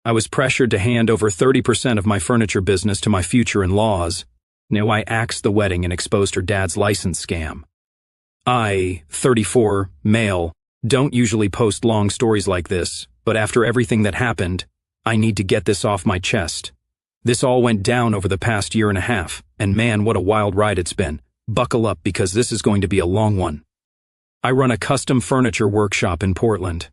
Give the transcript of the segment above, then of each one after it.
I was pressured to hand over 30% of my furniture business to my future in-laws. Now I axed the wedding and exposed her dad's license scam. I, 34, male, don't usually post long stories like this, but after everything that happened, I need to get this off my chest. This all went down over the past year and a half, and man, what a wild ride it's been. Buckle up because this is going to be a long one. I run a custom furniture workshop in Portland.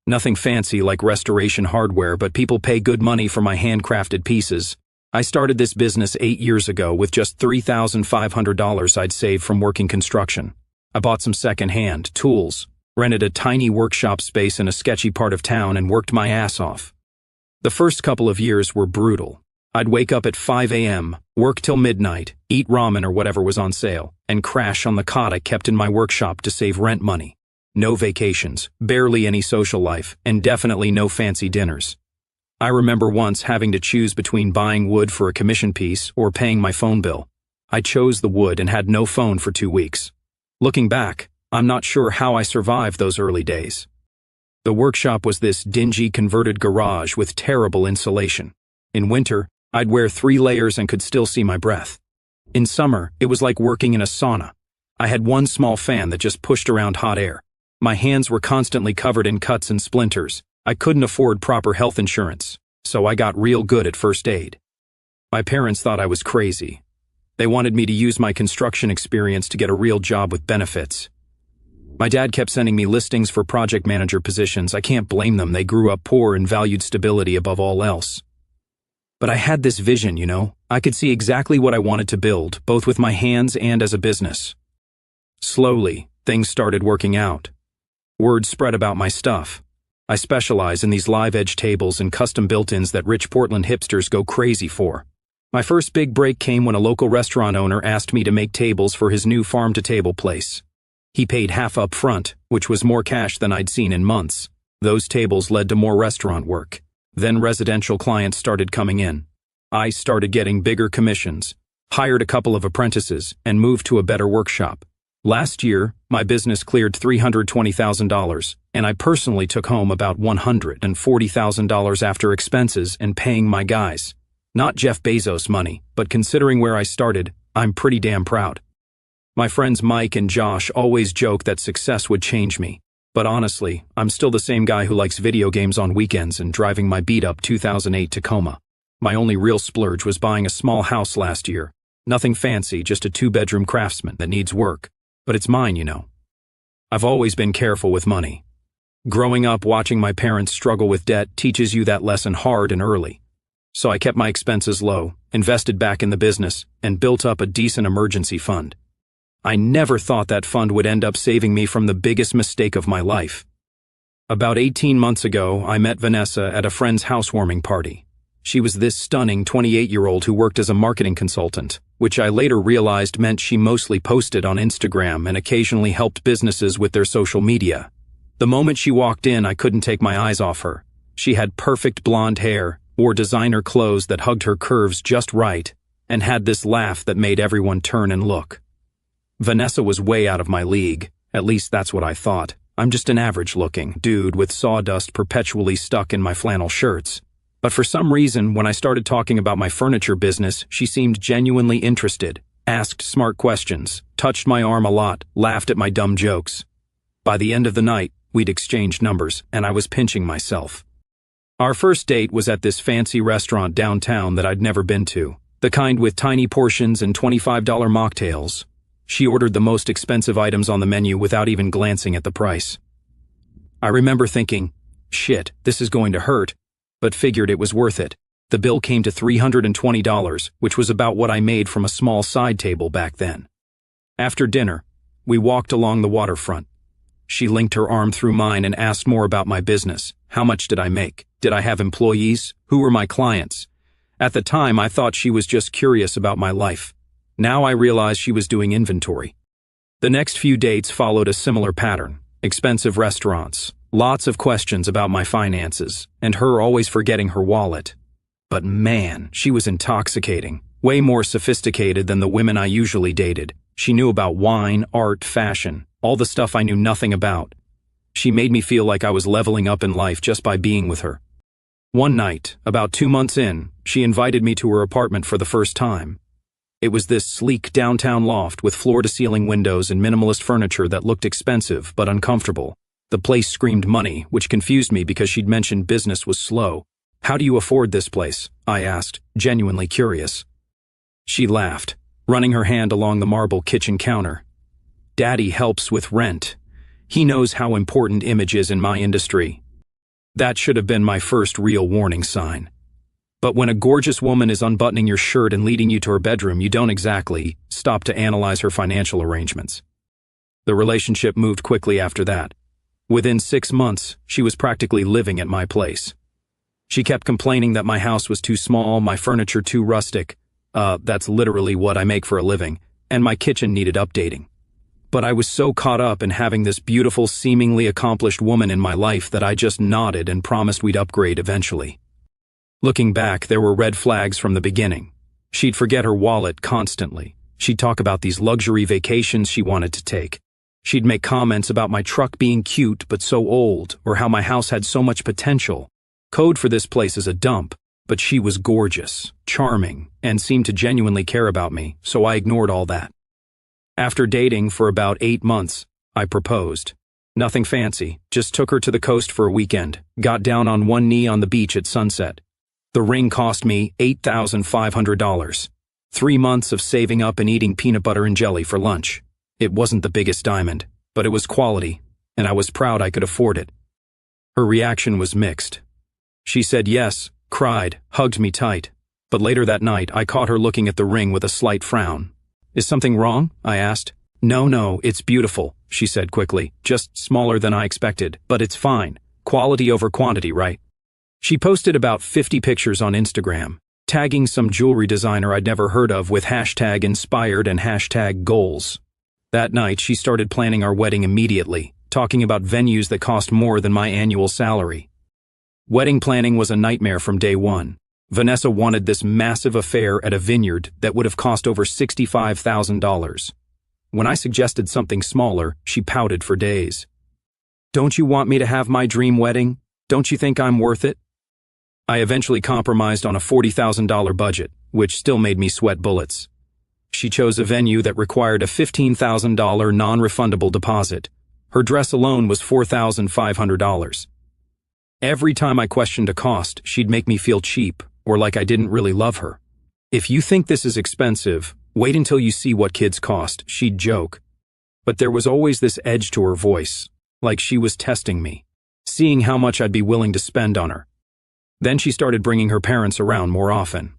Nothing fancy like restoration hardware, but people pay good money for my handcrafted pieces. I started this business 8 years ago with just $3,500 I'd saved from working construction. I bought some second-hand tools, rented a tiny workshop space in a sketchy part of town, and worked my ass off. The first couple of years were brutal. I'd wake up at 5 a.m., work till midnight, eat ramen or whatever was on sale, and crash on the cot I kept in my workshop to save rent money. No vacations, barely any social life, and definitely no fancy dinners. I remember once having to choose between buying wood for a commission piece or paying my phone bill. I chose the wood and had no phone for 2 weeks. Looking back, I'm not sure how I survived those early days. The workshop was this dingy converted garage with terrible insulation. In winter, I'd wear 3 layers and could still see my breath. In summer, it was like working in a sauna. I had one small fan that just pushed around hot air. My hands were constantly covered in cuts and splinters. I couldn't afford proper health insurance, so I got real good at first aid. My parents thought I was crazy. They wanted me to use my construction experience to get a real job with benefits. My dad kept sending me listings for project manager positions. I can't blame them. They grew up poor and valued stability above all else. But I had this vision, you know. I could see exactly what I wanted to build, both with my hands and as a business. Slowly, things started working out. Word spread about my stuff. I specialize in these live edge tables and custom built-ins that rich Portland hipsters go crazy for. My first big break came when a local restaurant owner asked me to make tables for his new farm-to-table place. He paid half up front, which was more cash than I'd seen in months. Those tables led to more restaurant work. Then residential clients started coming in. I started getting bigger commissions, hired a couple of apprentices, and moved to a better workshop. Last year, my business cleared $320,000, and I personally took home about $140,000 after expenses and paying my guys. Not Jeff Bezos money, but considering where I started, I'm pretty damn proud. My friends Mike and Josh always joke that success would change me, but honestly, I'm still the same guy who likes video games on weekends and driving my beat-up 2008 Tacoma. My only real splurge was buying a small house last year. Nothing fancy, just a 2-bedroom Craftsman that needs work. But it's mine, you know. I've always been careful with money. Growing up watching my parents struggle with debt teaches you that lesson hard and early. So I kept my expenses low, invested back in the business, and built up a decent emergency fund. I never thought that fund would end up saving me from the biggest mistake of my life. About 18 months ago, I met Vanessa at a friend's housewarming party. She was this stunning 28-year-old who worked as a marketing consultant, which I later realized meant she mostly posted on Instagram and occasionally helped businesses with their social media. The moment she walked in, I couldn't take my eyes off her. She had perfect blonde hair, wore designer clothes that hugged her curves just right, and had this laugh that made everyone turn and look. Vanessa was way out of my league. At least that's what I thought. I'm just an average-looking dude with sawdust perpetually stuck in my flannel shirts. But for some reason, when I started talking about my furniture business, she seemed genuinely interested, asked smart questions, touched my arm a lot, laughed at my dumb jokes. By the end of the night, we'd exchanged numbers, and I was pinching myself. Our first date was at this fancy restaurant downtown that I'd never been to, the kind with tiny portions and $25 mocktails. She ordered the most expensive items on the menu without even glancing at the price. I remember thinking, shit, this is going to hurt, but figured it was worth it. The bill came to $320, which was about what I made from a small side table back then. After dinner, we walked along the waterfront. She linked her arm through mine and asked more about my business. How much did I make? Did I have employees? Who were my clients? At the time, I thought she was just curious about my life. Now I realize she was doing inventory. The next few dates followed a similar pattern. Expensive restaurants, lots of questions about my finances, and her always forgetting her wallet. But man, she was intoxicating, way more sophisticated than the women I usually dated. She knew about wine, art, fashion, all the stuff I knew nothing about. She made me feel like I was leveling up in life just by being with her. One night, about 2 months in, she invited me to her apartment for the first time. It was this sleek downtown loft with floor-to-ceiling windows and minimalist furniture that looked expensive but uncomfortable. The place screamed money, which confused me because she'd mentioned business was slow. "How do you afford this place?" I asked, genuinely curious. She laughed, running her hand along the marble kitchen counter. "Daddy helps with rent. He knows how important image is in my industry." That should have been my first real warning sign. But when a gorgeous woman is unbuttoning your shirt and leading you to her bedroom, you don't exactly stop to analyze her financial arrangements. The relationship moved quickly after that. Within 6 months, she was practically living at my place. She kept complaining that my house was too small, my furniture too rustic. That's literally what I make for a living, and my kitchen needed updating. But I was so caught up in having this beautiful, seemingly accomplished woman in my life that I just nodded and promised we'd upgrade eventually. Looking back, there were red flags from the beginning. She'd forget her wallet constantly. She'd talk about these luxury vacations she wanted to take. She'd make comments about my truck being cute but so old, or how my house had so much potential. Code for this place is a dump, but she was gorgeous, charming, and seemed to genuinely care about me, so I ignored all that. After dating for about 8 months, I proposed. Nothing fancy, just took her to the coast for a weekend, got down on one knee on the beach at sunset. The ring cost me $8,500. 3 months of saving up and eating peanut butter and jelly for lunch. It wasn't the biggest diamond, but it was quality, and I was proud I could afford it. Her reaction was mixed. She said yes, cried, hugged me tight, but later that night I caught her looking at the ring with a slight frown. "Is something wrong?" I asked. No, it's beautiful," she said quickly, "just smaller than I expected, but it's fine. Quality over quantity, right?" She posted about 50 pictures on Instagram, tagging some jewelry designer I'd never heard of with #inspired and #goals. That night, she started planning our wedding immediately, talking about venues that cost more than my annual salary. Wedding planning was a nightmare from day one. Vanessa wanted this massive affair at a vineyard that would have cost over $65,000. When I suggested something smaller, she pouted for days. "Don't you want me to have my dream wedding? Don't you think I'm worth it?" I eventually compromised on a $40,000 budget, which still made me sweat bullets. She chose a venue that required a $15,000 non-refundable deposit. Her dress alone was $4,500. Every time I questioned a cost, she'd make me feel cheap, or like I didn't really love her. "If you think this is expensive, wait until you see what kids cost," she'd joke. But there was always this edge to her voice, like she was testing me, seeing how much I'd be willing to spend on her. Then she started bringing her parents around more often.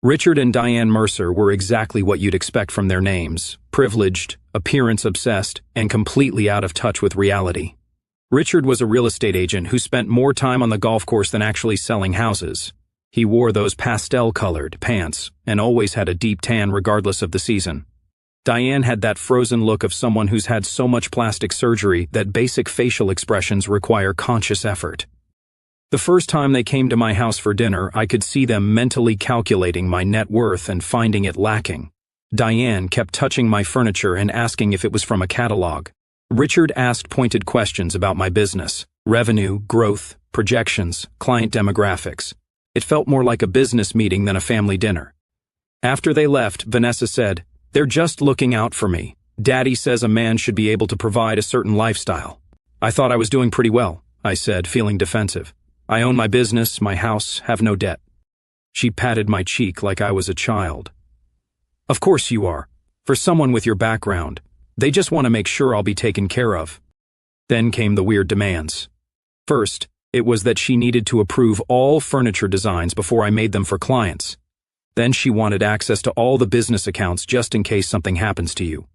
Richard and Diane Mercer were exactly what you'd expect from their names: privileged, appearance-obsessed, and completely out of touch with reality. Richard was a real estate agent who spent more time on the golf course than actually selling houses. He wore those pastel-colored pants and always had a deep tan regardless of the season. Diane had that frozen look of someone who's had so much plastic surgery that basic facial expressions require conscious effort. The first time they came to my house for dinner, I could see them mentally calculating my net worth and finding it lacking. Diane kept touching my furniture and asking if it was from a catalog. Richard asked pointed questions about my business: revenue, growth, projections, client demographics. It felt more like a business meeting than a family dinner. After they left, Vanessa said, "They're just looking out for me. Daddy says a man should be able to provide a certain lifestyle." I thought I was doing pretty well, I said, feeling defensive. "I own my business, my house, have no debt." She patted my cheek like I was a child. "Of course you are. For someone with your background, they just want to make sure I'll be taken care of." Then came the weird demands. First, it was that she needed to approve all furniture designs before I made them for clients. Then she wanted access to all the business accounts just in case something happens to you.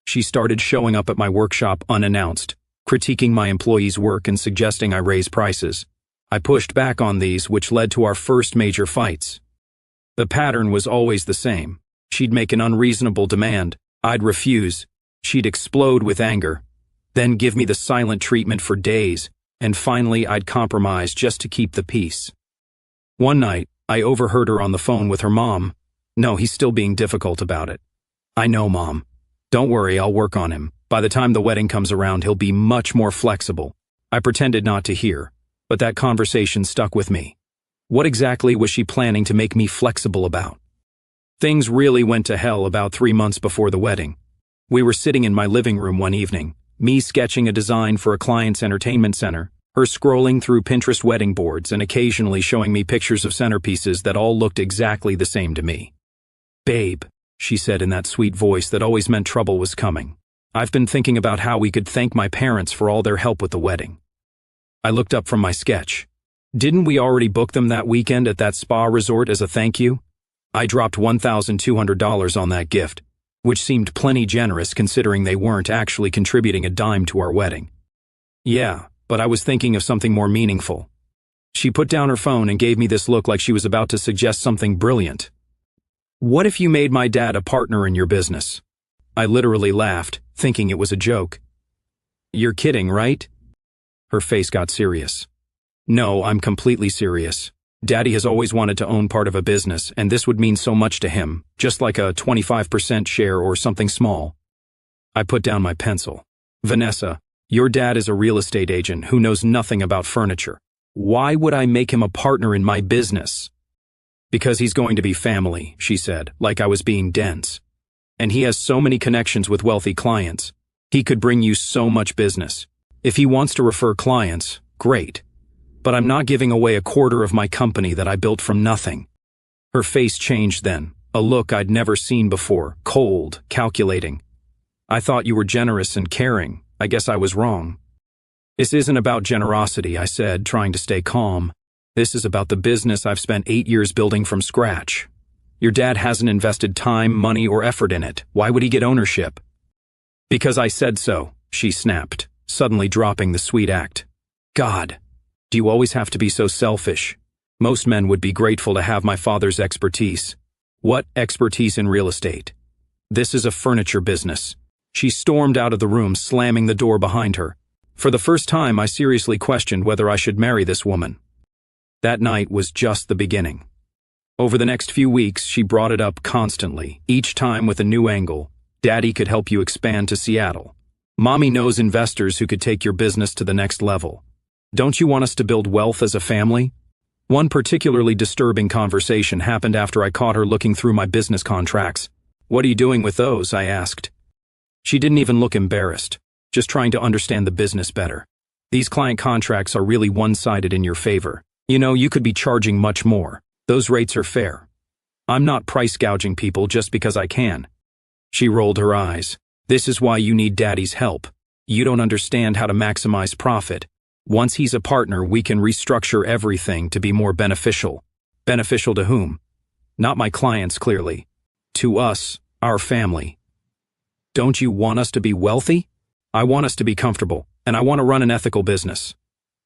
She started showing up at my workshop unannounced, critiquing my employees' work and suggesting I raise prices. I pushed back on these, which led to our first major fights. The pattern was always the same. She'd make an unreasonable demand. I'd refuse. She'd explode with anger, then give me the silent treatment for days, and finally I'd compromise just to keep the peace. One night, I overheard her on the phone with her mom. "No, he's still being difficult about it." "I know, Mom. Don't worry, I'll work on him. By the time the wedding comes around, he'll be much more flexible." I pretended not to hear, but that conversation stuck with me. What exactly was she planning to make me flexible about? Things really went to hell about 3 months before the wedding. We were sitting in my living room one evening, me sketching a design for a client's entertainment center, her scrolling through Pinterest wedding boards and occasionally showing me pictures of centerpieces that all looked exactly the same to me. "Babe," she said in that sweet voice that always meant trouble was coming, "I've been thinking about how we could thank my parents for all their help with the wedding." I looked up from my sketch. Didn't we already book them that weekend at that spa resort as a thank you? I dropped $1,200 on that gift, which seemed plenty generous considering they weren't actually contributing a dime to our wedding. "Yeah, but I was thinking of something more meaningful." She put down her phone and gave me this look like she was about to suggest something brilliant. "What if you made my dad a partner in your business?" I literally laughed, thinking it was a joke. "You're kidding, right?" Her face got serious. "No, I'm completely serious. Daddy has always wanted to own part of a business, and this would mean so much to him, just like a 25% share or something small." I put down my pencil. "Vanessa, your dad is a real estate agent who knows nothing about furniture. Why would I make him a partner in my business?" "Because he's going to be family," she said, like I was being dense. "And he has so many connections with wealthy clients. He could bring you so much business. If he wants to refer clients, great. But I'm not giving away a quarter of my company that I built from nothing." Her face changed then, a look I'd never seen before, cold, calculating. "I thought you were generous and caring. I guess I was wrong." "This isn't about generosity," I said, trying to stay calm. "This is about the business I've spent 8 years building from scratch. Your dad hasn't invested time, money, or effort in it. Why would he get ownership?" "Because I said so," she snapped, suddenly dropping the sweet act. "God. Do you always have to be so selfish? Most men would be grateful to have my father's expertise." "What expertise in real estate? This is a furniture business." She stormed out of the room, slamming the door behind her. For the first time, I seriously questioned whether I should marry this woman. That night was just the beginning. Over the next few weeks, she brought it up constantly, each time with a new angle. "Daddy could help you expand to Seattle. Mommy knows investors who could take your business to the next level. Don't you want us to build wealth as a family?" One particularly disturbing conversation happened after I caught her looking through my business contracts. "What are you doing with those?" I asked. She didn't even look embarrassed, just trying to understand the business better. "These client contracts are really one-sided in your favor. You know, you could be charging much more. Those rates are fair. I'm not price gouging people just because I can." She rolled her eyes. "This is why you need Daddy's help. You don't understand how to maximize profit. Once he's a partner, we can restructure everything to be more beneficial." "Beneficial to whom?" "Not my clients, clearly. To us, our family." "Don't you want us to be wealthy?" "I want us to be comfortable, and I want to run an ethical business.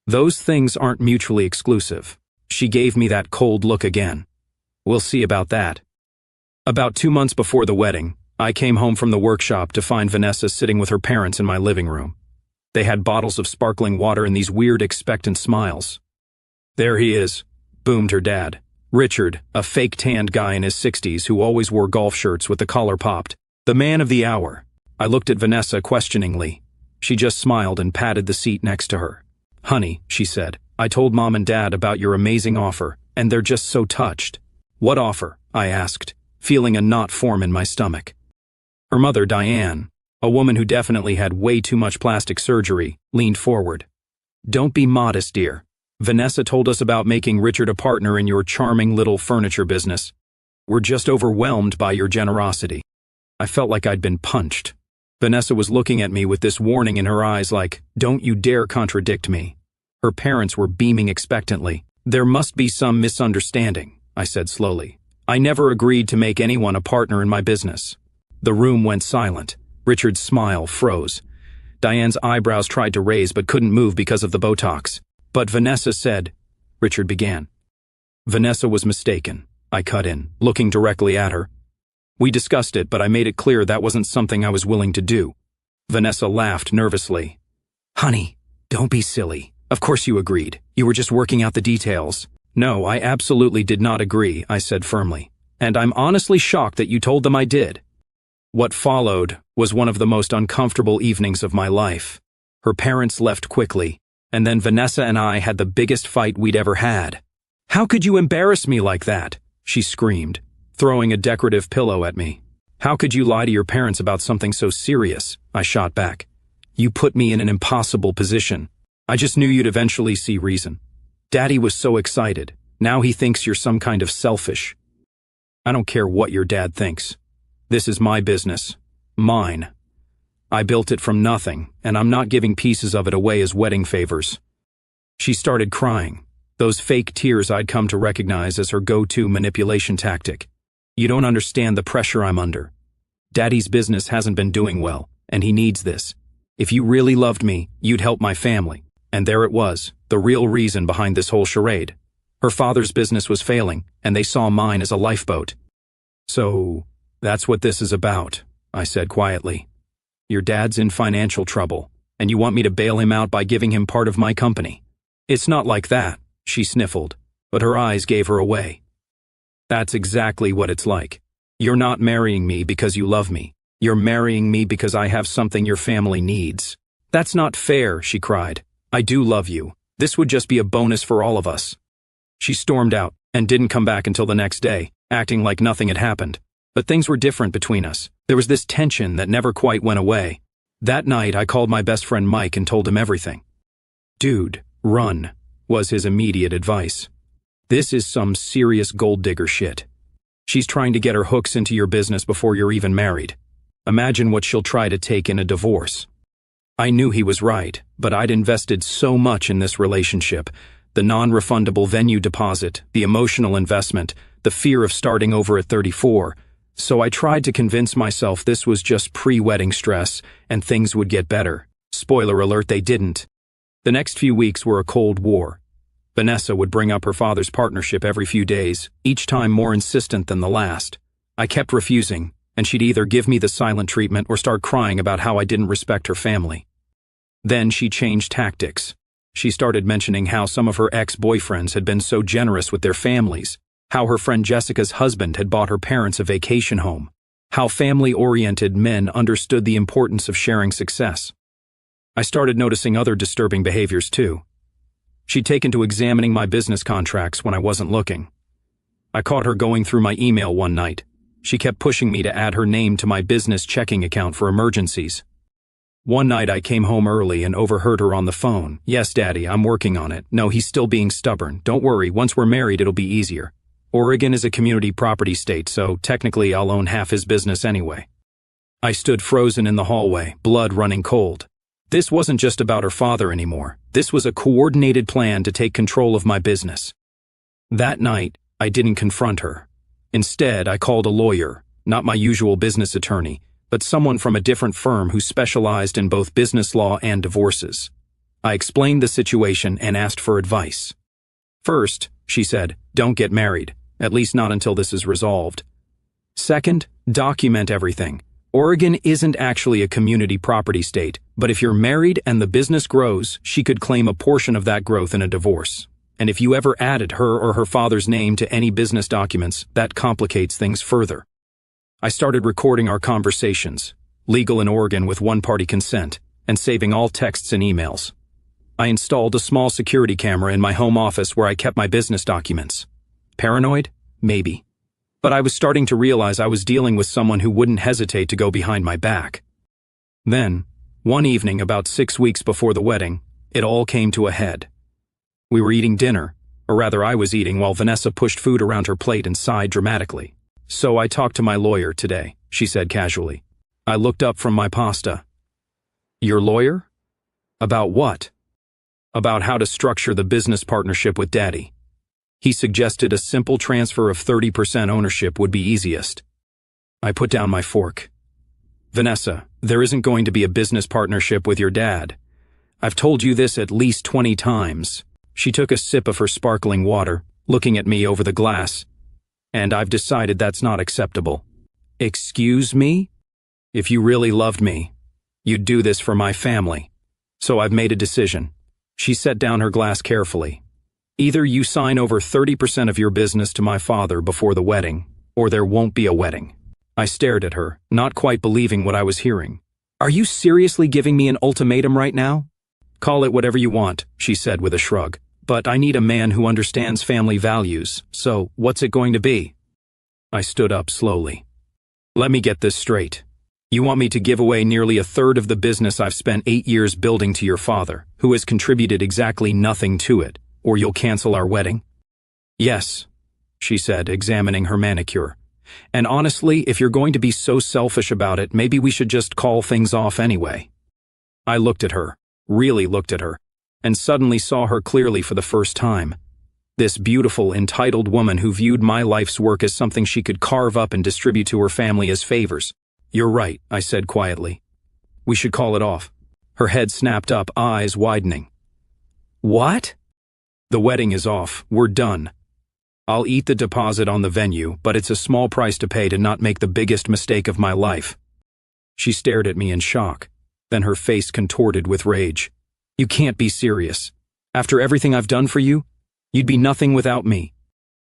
Those things aren't mutually exclusive." She gave me that cold look again. "We'll see about that." About 2 months before the wedding, I came home from the workshop to find Vanessa sitting with her parents in my living room. They had bottles of sparkling water and these weird expectant smiles. "There he is," boomed her dad. Richard, a fake tanned guy in his 60s who always wore golf shirts with the collar popped. "The man of the hour." I looked at Vanessa questioningly. She just smiled and patted the seat next to her. "Honey," she said, "I told Mom and Dad about your amazing offer, and they're just so touched." "What offer?" I asked, feeling a knot form in my stomach. Her mother, Diane, a woman who definitely had way too much plastic surgery, leaned forward. "Don't be modest, dear. Vanessa told us about making Richard a partner in your charming little furniture business. We're just overwhelmed by your generosity." I felt like I'd been punched. Vanessa was looking at me with this warning in her eyes like, "Don't you dare contradict me." Her parents were beaming expectantly. "There must be some misunderstanding," I said slowly. "I never agreed to make anyone a partner in my business." The room went silent. Richard's smile froze. Diane's eyebrows tried to raise but couldn't move because of the Botox. "But Vanessa said," Richard began. Vanessa was mistaken, I cut in, looking directly at her. "We discussed it, but I made it clear that wasn't something I was willing to do." Vanessa laughed nervously. "Honey, don't be silly. Of course you agreed. You were just working out the details." "No, I absolutely did not agree," I said firmly. "And I'm honestly shocked that you told them I did." What followed was one of the most uncomfortable evenings of my life. Her parents left quickly, and then Vanessa and I had the biggest fight we'd ever had. "How could you embarrass me like that?" she screamed, throwing a decorative pillow at me. "How could you lie to your parents about something so serious?" I shot back. "You put me in an impossible position. I just knew you'd eventually see reason. Daddy was so excited. Now he thinks you're some kind of selfish." "I don't care what your dad thinks. This is my business. Mine. I built it from nothing, and I'm not giving pieces of it away as wedding favors." She started crying, those fake tears I'd come to recognize as her go-to manipulation tactic. "You don't understand the pressure I'm under. Daddy's business hasn't been doing well, and he needs this. If you really loved me, you'd help my family." And there it was, the real reason behind this whole charade. Her father's business was failing, and they saw mine as a lifeboat. "So, that's what this is about," I said quietly. "Your dad's in financial trouble, and you want me to bail him out by giving him part of my company." "It's not like that," she sniffled, but her eyes gave her away. "That's exactly what it's like. You're not marrying me because you love me. You're marrying me because I have something your family needs." "That's not fair," she cried. "I do love you. This would just be a bonus for all of us." She stormed out and didn't come back until the next day, acting like nothing had happened. But things were different between us. There was this tension that never quite went away. That night, I called my best friend Mike and told him everything. "Dude, run," was his immediate advice. "This is some serious gold digger shit. She's trying to get her hooks into your business before you're even married. Imagine what she'll try to take in a divorce." I knew he was right, but I'd invested so much in this relationship. The non-refundable venue deposit, the emotional investment, the fear of starting over at 34. So I tried to convince myself this was just pre-wedding stress and things would get better. Spoiler alert, they didn't. The next few weeks were a cold war. Vanessa would bring up her father's partnership every few days, each time more insistent than the last. I kept refusing, and she'd either give me the silent treatment or start crying about how I didn't respect her family. Then she changed tactics. She started mentioning how some of her ex-boyfriends had been so generous with their families, how her friend Jessica's husband had bought her parents a vacation home, how family-oriented men understood the importance of sharing success. I started noticing other disturbing behaviors too. She'd taken to examining my business contracts when I wasn't looking. I caught her going through my email one night. She kept pushing me to add her name to my business checking account for emergencies. One night I came home early and overheard her on the phone. "Yes, Daddy, I'm working on it. No, he's still being stubborn. Don't worry, once we're married it'll be easier. Oregon is a community property state, so technically I'll own half his business anyway." I stood frozen in the hallway, blood running cold. This wasn't just about her father anymore. This was a coordinated plan to take control of my business. That night, I didn't confront her. Instead, I called a lawyer, not my usual business attorney, but someone from a different firm who specialized in both business law and divorces. I explained the situation and asked for advice. "First," she said, "don't get married, at least not until this is resolved. Second, document everything. Oregon isn't actually a community property state, but if you're married and the business grows, she could claim a portion of that growth in a divorce. And if you ever added her or her father's name to any business documents, that complicates things further." I started recording our conversations, legal in Oregon with one-party consent, and saving all texts and emails. I installed a small security camera in my home office where I kept my business documents. Paranoid? Maybe. But I was starting to realize I was dealing with someone who wouldn't hesitate to go behind my back. Then, one evening about 6 weeks before the wedding, it all came to a head. We were eating dinner, or rather I was eating while Vanessa pushed food around her plate and sighed dramatically. "So I talked to my lawyer today," she said casually. I looked up from my pasta. "Your lawyer? About what?" "About how to structure the business partnership with Daddy. He suggested a simple transfer of 30% ownership would be easiest." I put down my fork. "Vanessa, there isn't going to be a business partnership with your dad. I've told you this at least 20 times. She took a sip of her sparkling water, looking at me over the glass. "And I've decided that's not acceptable." "Excuse me? If you really loved me, you'd do this for my family. So I've made a decision." She set down her glass carefully. "Either you sign over 30% of your business to my father before the wedding, or there won't be a wedding." I stared at her, not quite believing what I was hearing. "Are you seriously giving me an ultimatum right now?" "Call it whatever you want," she said with a shrug. but I need a man who understands family values, so what's it going to be? I stood up slowly. Let me get this straight. You want me to give away nearly a third of the business I've spent 8 years building to your father, who has contributed exactly nothing to it, or you'll cancel our wedding? Yes, she said, examining her manicure. And honestly, if you're going to be so selfish about it, maybe we should just call things off anyway. I looked at her, really looked at her, and suddenly saw her clearly for the first time. This beautiful, entitled woman who viewed my life's work as something she could carve up and distribute to her family as favors. You're right, I said quietly. We should call it off. Her head snapped up, eyes widening. What? The wedding is off. We're done. I'll eat the deposit on the venue, but it's a small price to pay to not make the biggest mistake of my life. She stared at me in shock. Then her face contorted with rage. You can't be serious. After everything I've done for you, you'd be nothing without me.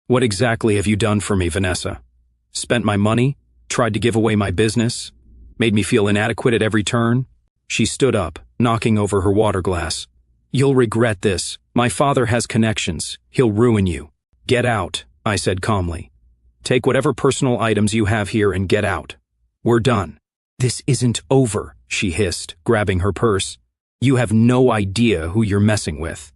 What exactly have you done for me, Vanessa? Spent my money? Tried to give away my business? Made me feel inadequate at every turn? She stood up, knocking over her water glass. You'll regret this. My father has connections. He'll ruin you. Get out, I said calmly. Take whatever personal items you have here and get out. We're done. This isn't over, she hissed, grabbing her purse. You have no idea who you're messing with.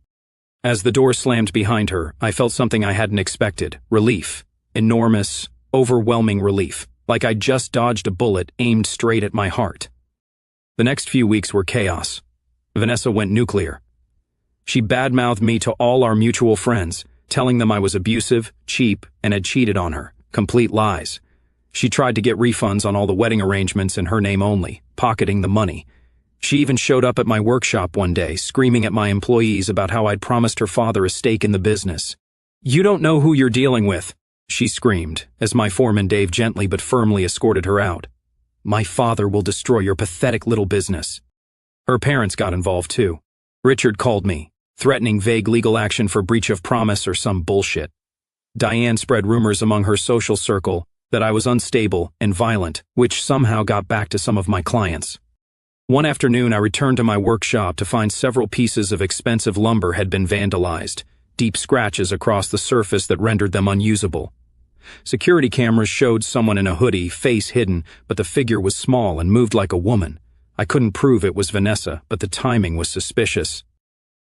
As the door slammed behind her, I felt something I hadn't expected. Relief. Enormous, overwhelming relief. Like I'd just dodged a bullet aimed straight at my heart. The next few weeks were chaos. Vanessa went nuclear. She badmouthed me to all our mutual friends, telling them I was abusive, cheap, and had cheated on her. Complete lies. She tried to get refunds on all the wedding arrangements in her name only, pocketing the money. She even showed up at my workshop one day, screaming at my employees about how I'd promised her father a stake in the business. You don't know who you're dealing with, she screamed, as my foreman Dave gently but firmly escorted her out. My father will destroy your pathetic little business. Her parents got involved too. Richard called me, threatening vague legal action for breach of promise or some bullshit. Diane spread rumors among her social circle that I was unstable and violent, which somehow got back to some of my clients. One afternoon, I returned to my workshop to find several pieces of expensive lumber had been vandalized, deep scratches across the surface that rendered them unusable. Security cameras showed someone in a hoodie, face hidden, but the figure was small and moved like a woman. I couldn't prove it was Vanessa, but the timing was suspicious.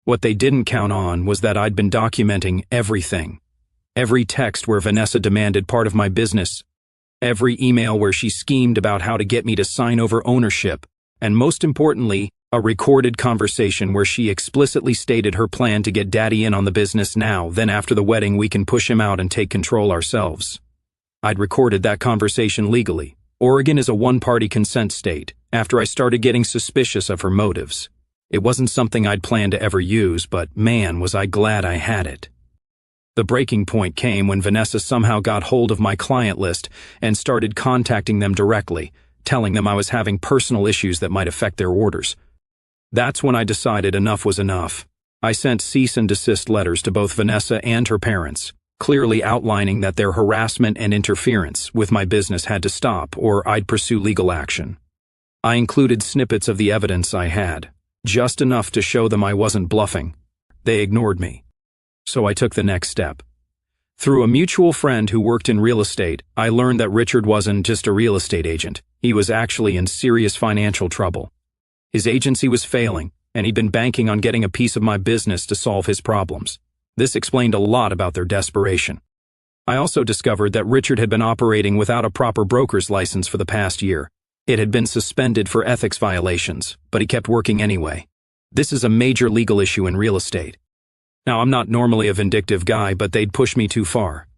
What they didn't count on was that I'd been documenting everything. Every text where Vanessa demanded part of my business, every email where she schemed about how to get me to sign over ownership, and most importantly, a recorded conversation where she explicitly stated her plan to get Daddy in on the business now, then after the wedding we can push him out and take control ourselves. I'd recorded that conversation legally. Oregon is a one-party consent state, after I started getting suspicious of her motives. It wasn't something I'd planned to ever use, but man, was I glad I had it. The breaking point came when Vanessa somehow got hold of my client list and started contacting them directly, telling them I was having personal issues that might affect their orders. That's when I decided enough was enough. I sent cease and desist letters to both Vanessa and her parents, clearly outlining that their harassment and interference with my business had to stop or I'd pursue legal action. I included snippets of the evidence I had, just enough to show them I wasn't bluffing. They ignored me. So I took the next step. Through a mutual friend who worked in real estate, I learned that Richard wasn't just a real estate agent. He was actually in serious financial trouble. His agency was failing, and he'd been banking on getting a piece of my business to solve his problems. This explained a lot about their desperation. I also discovered that Richard had been operating without a proper broker's license for the past year. It had been suspended for ethics violations, but he kept working anyway. This is a major legal issue in real estate. Now, I'm not normally a vindictive guy, but they'd pushed me too far.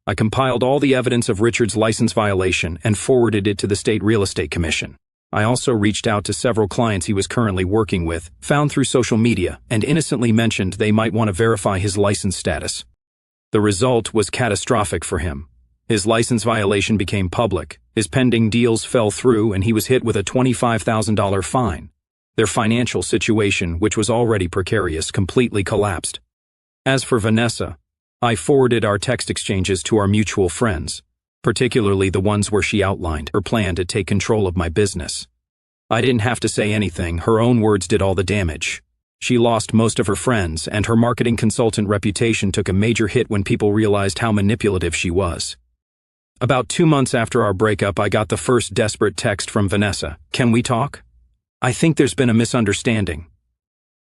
I compiled all the evidence of Richard's license violation and forwarded it to the State Real Estate Commission. I also reached out to several clients he was currently working with, found through social media, and innocently mentioned they might want to verify his license status. The result was catastrophic for him. His license violation became public, his pending deals fell through, and he was hit with a $25,000 fine. Their financial situation, which was already precarious, completely collapsed. As for Vanessa, I forwarded our text exchanges to our mutual friends, particularly the ones where she outlined her plan to take control of my business. I didn't have to say anything, her own words did all the damage. She lost most of her friends, and her marketing consultant reputation took a major hit when people realized how manipulative she was. About 2 months after our breakup, I got the first desperate text from Vanessa. "Can we talk? I think there's been a misunderstanding."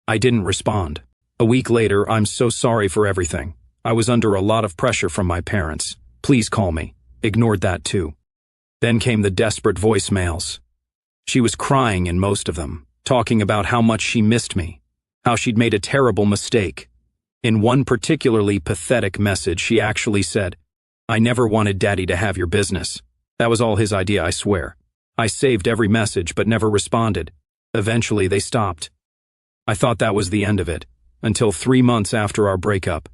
I didn't respond. A week later, "I'm so sorry for everything. I was under a lot of pressure from my parents. Please call me." Ignored that too. Then came the desperate voicemails. She was crying in most of them, talking about how much she missed me, how she'd made a terrible mistake. In one particularly pathetic message, she actually said, "I never wanted Daddy to have your business. That was all his idea, I swear." I saved every message but never responded. Eventually, they stopped. I thought that was the end of it, until 3 months after our breakup.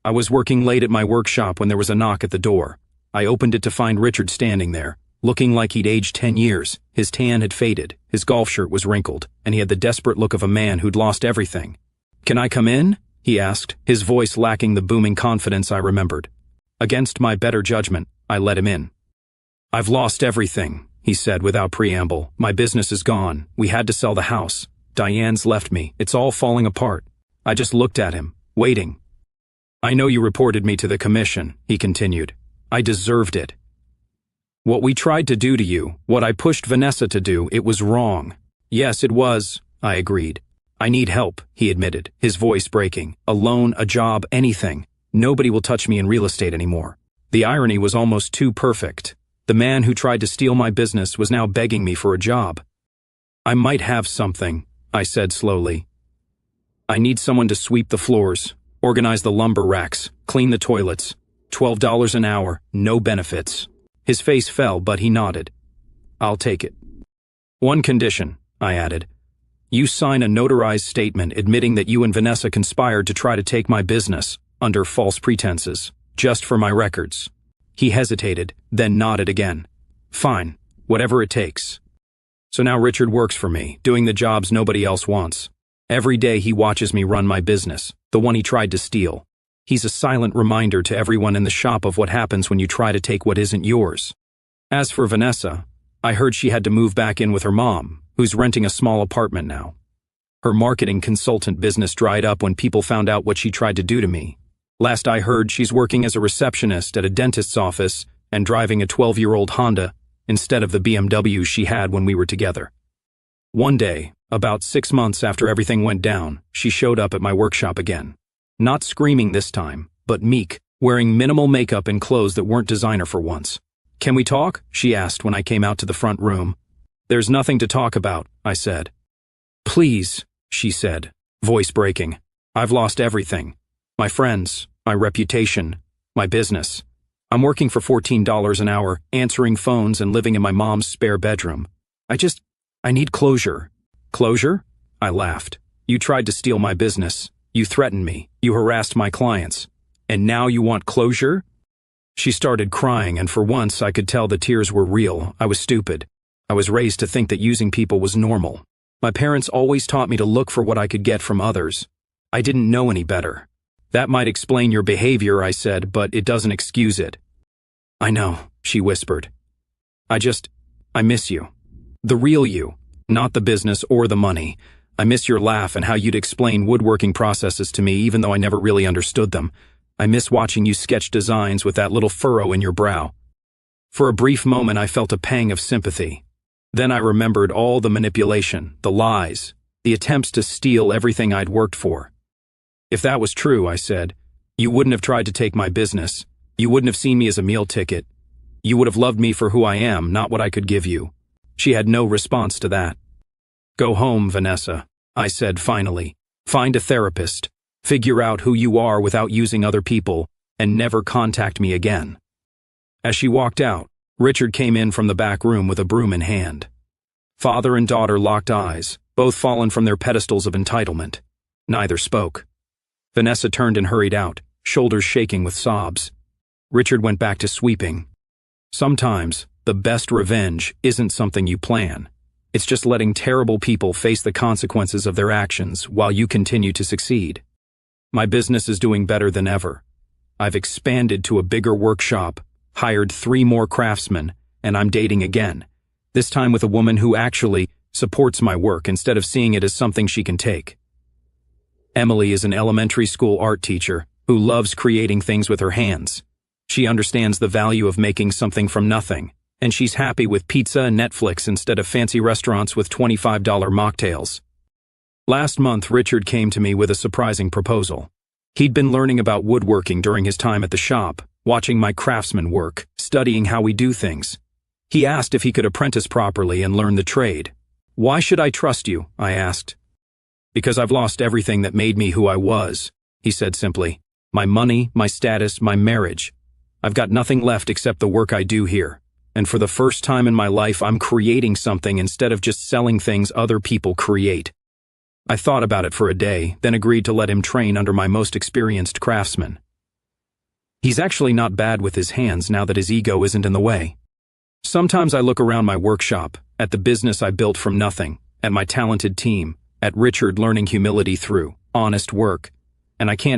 I was working late at my workshop when there was a knock at the door. I opened it to find Richard standing there, looking like he'd aged 10 years. His tan had faded, his golf shirt was wrinkled, and he had the desperate look of a man who'd lost everything. "Can I come in?" he asked, his voice lacking the booming confidence I remembered. Against my better judgment, I let him in. "I've lost everything," he said without preamble. "My business is gone. We had to sell the house. Diane's left me. It's all falling apart." I just looked at him, waiting. "I know you reported me to the commission," he continued. "I deserved it. What we tried to do to you, what I pushed Vanessa to do, it was wrong." "Yes, it was," I agreed. "I need help," he admitted, his voice breaking. "A loan, a job, anything. Nobody will touch me in real estate anymore." The irony was almost too perfect. The man who tried to steal my business was now begging me for a job. "I might have something," I said slowly. "I need someone to sweep the floors, organize the lumber racks, clean the toilets. $12 an hour, no benefits." His face fell, but he nodded. "I'll take it. One condition," I added. "You sign a notarized statement admitting that you and Vanessa conspired to try to take my business, under false pretenses, just for my records." He hesitated, then nodded again. "Fine, whatever it takes." So now Richard works for me, doing the jobs nobody else wants. Every day he watches me run my business, the one he tried to steal. He's a silent reminder to everyone in the shop of what happens when you try to take what isn't yours. As for Vanessa, I heard she had to move back in with her mom, who's renting a small apartment now. Her marketing consultant business dried up when people found out what she tried to do to me. Last I heard, she's working as a receptionist at a dentist's office and driving a 12-year-old Honda instead of the BMW she had when we were together. One day, about 6 months after everything went down, she showed up at my workshop again. Not screaming this time, but meek, wearing minimal makeup and clothes that weren't designer for once. "Can we talk?" she asked when I came out to the front room. "There's nothing to talk about," I said. "Please," she said, voice breaking. "I've lost everything. My friends, my reputation, my business. I'm working for $14 an hour, answering phones and living in my mom's spare bedroom. I need closure." "Closure?" I laughed. "You tried to steal my business. You threatened me. You harassed my clients. And now you want closure?" She started crying, and for once I could tell the tears were real. I was stupid. I was raised to think that using people was normal. My parents always taught me to look for what I could get from others. I didn't know any better. "That might explain your behavior," I said, "but it doesn't excuse it." "I know," she whispered. I miss you. The real you, not the business or the money. I miss your laugh and how you'd explain woodworking processes to me even though I never really understood them. I miss watching you sketch designs with that little furrow in your brow." For a brief moment I felt a pang of sympathy. Then I remembered all the manipulation, the lies, the attempts to steal everything I'd worked for. "If that was true," I said, "you wouldn't have tried to take my business. You wouldn't have seen me as a meal ticket. You would have loved me for who I am, not what I could give you." She had no response to that. "Go home, Vanessa," I said finally. "Find a therapist. Figure out who you are without using other people, and never contact me again." As she walked out, Richard came in from the back room with a broom in hand. Father and daughter locked eyes, both fallen from their pedestals of entitlement. Neither spoke. Vanessa turned and hurried out, shoulders shaking with sobs. Richard went back to sweeping. Sometimes, the best revenge isn't something you plan. It's just letting terrible people face the consequences of their actions while you continue to succeed. My business is doing better than ever. I've expanded to a bigger workshop, hired 3 more craftsmen, and I'm dating again. This time with a woman who actually supports my work instead of seeing it as something she can take. Emily is an elementary school art teacher who loves creating things with her hands. She understands the value of making something from nothing, and she's happy with pizza and Netflix instead of fancy restaurants with $25 mocktails. Last month, Richard came to me with a surprising proposal. He'd been learning about woodworking during his time at the shop, watching my craftsman work, studying how we do things. He asked if he could apprentice properly and learn the trade. "Why should I trust you?" I asked. "Because I've lost everything that made me who I was," he said simply. "My money, my status, my marriage. I've got nothing left except the work I do here. And for the first time in my life, I'm creating something instead of just selling things other people create." I thought about it for a day, then agreed to let him train under my most experienced craftsman. He's actually not bad with his hands now that his ego isn't in the way. Sometimes I look around my workshop, at the business I built from nothing, at my talented team, at Richard learning humility through honest work, and I can't